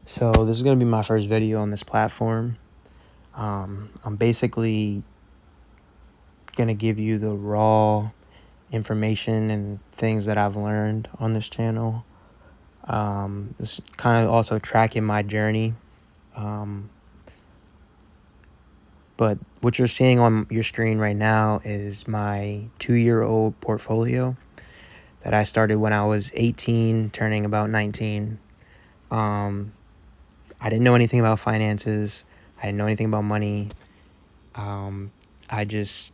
So this is going to be my first video on this platform. I'm basically going to give you the raw information and things that I've learned on this channel. This kind of also tracking my journey. But what you're seeing on your screen right now is my 2-year-old portfolio that I started when I was 18, turning about 19. I didn't know anything about finances. I didn't know anything about money. I just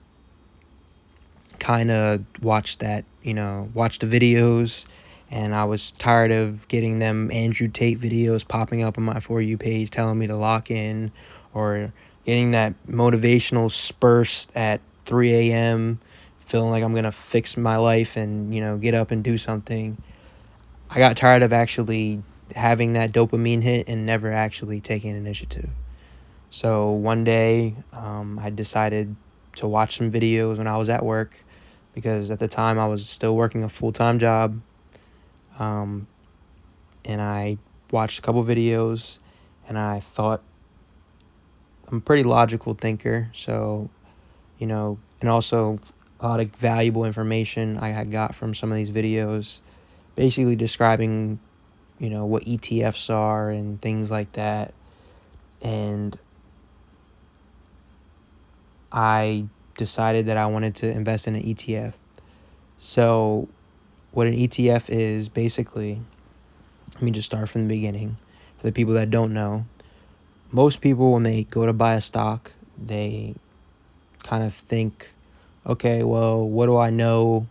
kind of watched the videos, and I was tired of getting them Andrew Tate videos popping up on my For You page telling me to lock in, or getting that motivational spurst at 3 a.m. feeling like I'm going to fix my life and, get up and do something. I got tired of actually having that dopamine hit and never actually taking initiative. So one day, I decided to watch some videos when I was at work, because at the time I was still working a full-time job. And I watched a couple videos, and I thought, I'm a pretty logical thinker, so, and also a lot of valuable information I had got from some of these videos, basically describing, what ETFs are and things like that. And I decided that I wanted to invest in an ETF. So what an ETF is, basically, let me just start from the beginning. For the people that don't know, most people, when they go to buy a stock, they kind of think, okay, well, what do I know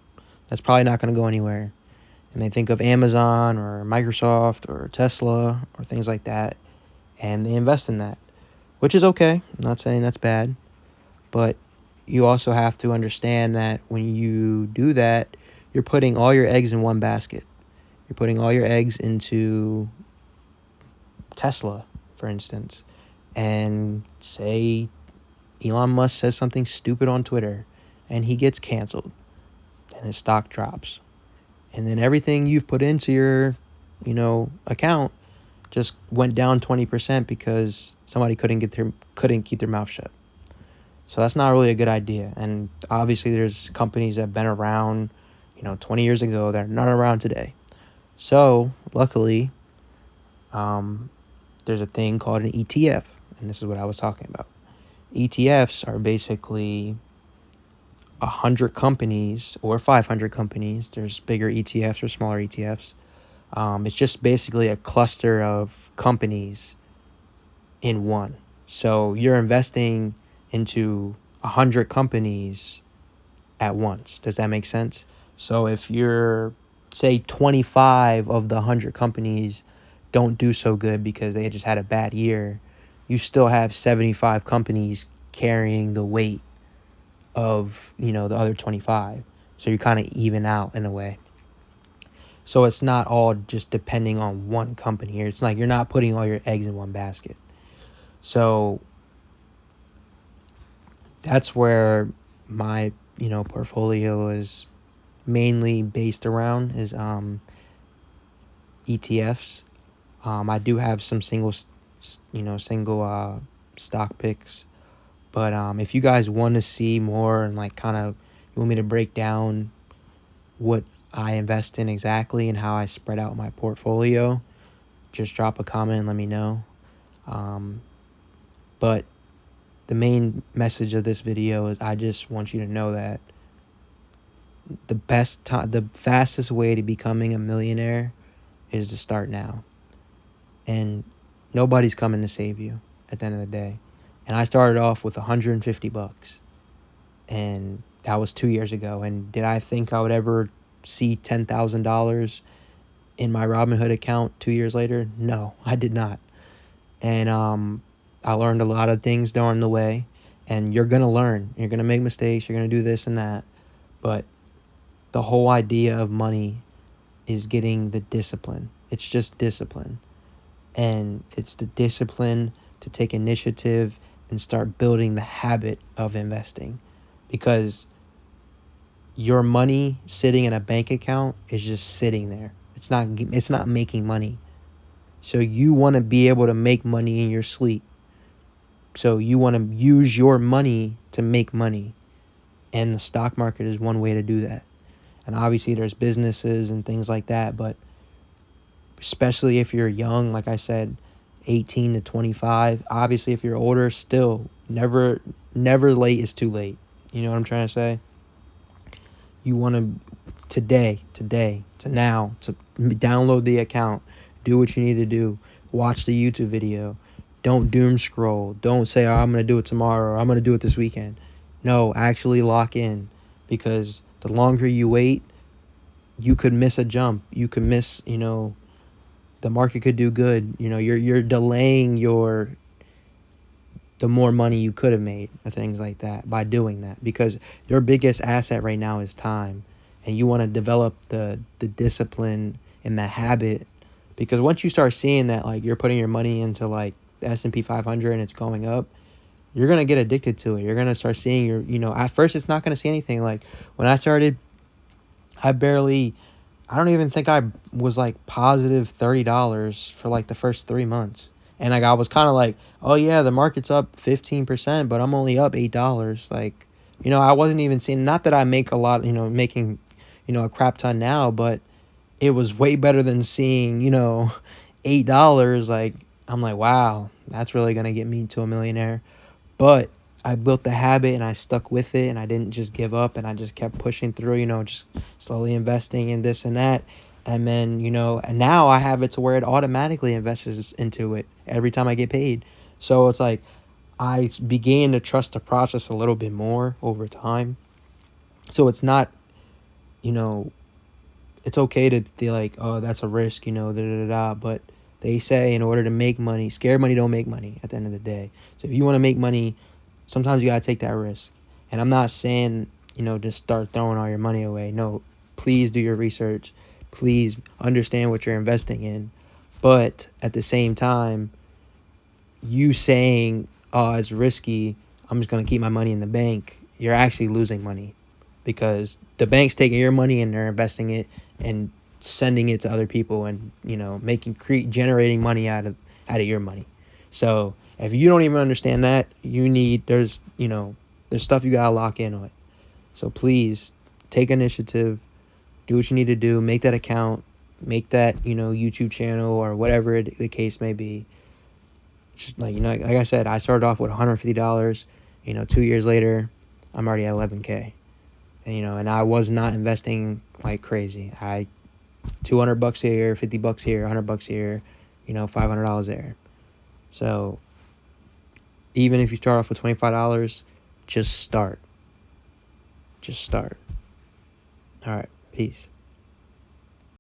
that's probably not going to go anywhere? And they think of Amazon or Microsoft or Tesla or things like that, and they invest in that, which is okay. I'm not saying that's bad, but you also have to understand that when you do that, you're putting all your eggs in one basket. You're putting all your eggs into Tesla, for instance, and say Elon Musk says something stupid on Twitter and he gets canceled and his stock drops. And then everything you've put into your, account just went down 20% because somebody couldn't keep their mouth shut. So that's not really a good idea. And obviously there's companies that have been around, 20 years ago that are not around today. So luckily, there's a thing called an ETF, and this is what I was talking about. ETFs are basically 100 companies or 500 companies. There's bigger ETFs or smaller ETFs. It's just basically a cluster of companies in one. So you're investing into 100 companies at once. Does that make sense? So if you're, say, 25 of the 100 companies don't do so good because they just had a bad year, you still have 75 companies carrying the weight of, the other 25. So you kind of even out in a way. So it's not all just depending on one company here. It's like you're not putting all your eggs in one basket. So that's where my, portfolio is mainly based around, is ETFs. I do have some single stock picks. But if you guys want to see more and you want me to break down what I invest in exactly and how I spread out my portfolio, just drop a comment and let me know. But the main message of this video is I just want you to know that the fastest way to becoming a millionaire is to start now. And nobody's coming to save you at the end of the day. And I started off with $150, and that was 2 years ago. And did I think I would ever see $10,000 in my Robinhood account 2 years later? No, I did not. And I learned a lot of things during the way. And you're going to learn. You're going to make mistakes. You're going to do this and that. But the whole idea of money is getting the discipline. It's just discipline. And it's the discipline to take initiative and start building the habit of investing. Because your money sitting in a bank account is just sitting there. It's not making money. So you want to be able to make money in your sleep. So you want to use your money to make money. And the stock market is one way to do that. And obviously there's businesses and things like that, but especially if you're young, like I said, 18 to 25. Obviously if you're older, still never late is too late. You know what I'm trying to say? You want to today, to now, to download the account, do what you need to do, watch the YouTube video. Don't doom scroll. Don't say, oh, I'm going to do it tomorrow or I'm going to do it this weekend. No, actually lock in, because the longer you wait, you could miss a jump. You could miss, the market could do good. You're delaying the more money you could have made or things like that by doing that, because your biggest asset right now is time, and you want to develop the discipline and the habit, because once you start seeing that, like, you're putting your money into like the S&P 500 and it's going up, you're going to get addicted to it. You're going to start seeing at first it's not going to see anything. Like when I started, I don't even think I was like positive $30 for like the first 3 months. And like I was kind of like, oh yeah, the market's up 15%, but I'm only up $8. Like, I wasn't even seeing, not that I make a lot, making, a crap ton now, but it was way better than seeing, $8. Like, I'm like, wow, that's really going to get me to a millionaire. But I built the habit and I stuck with it, and I didn't just give up, and I just kept pushing through, just slowly investing in this and that. And then, and now I have it to where it automatically invests into it every time I get paid. So it's like I began to trust the process a little bit more over time. So it's not, you know, it's okay to be like, oh, that's a risk, da da da. But they say in order to make money, scared money don't make money at the end of the day. So if you want to make money, sometimes you got to take that risk. And I'm not saying, just start throwing all your money away. No, please do your research. Please understand what you're investing in. But at the same time, you saying, oh, it's risky, I'm just going to keep my money in the bank, you're actually losing money, because the bank's taking your money and they're investing it and sending it to other people and, generating money out of your money. So if you don't even understand that, there's stuff you got to lock in on. So please take initiative, do what you need to do, make that account, make that, YouTube channel or whatever the case may be. Just like I said, I started off with $150. 2 years later, I'm already at 11K. And I was not investing like crazy. I $200 here, $50 here, $100 here, $500 there. So even if you start off with $25, just start. All right, peace.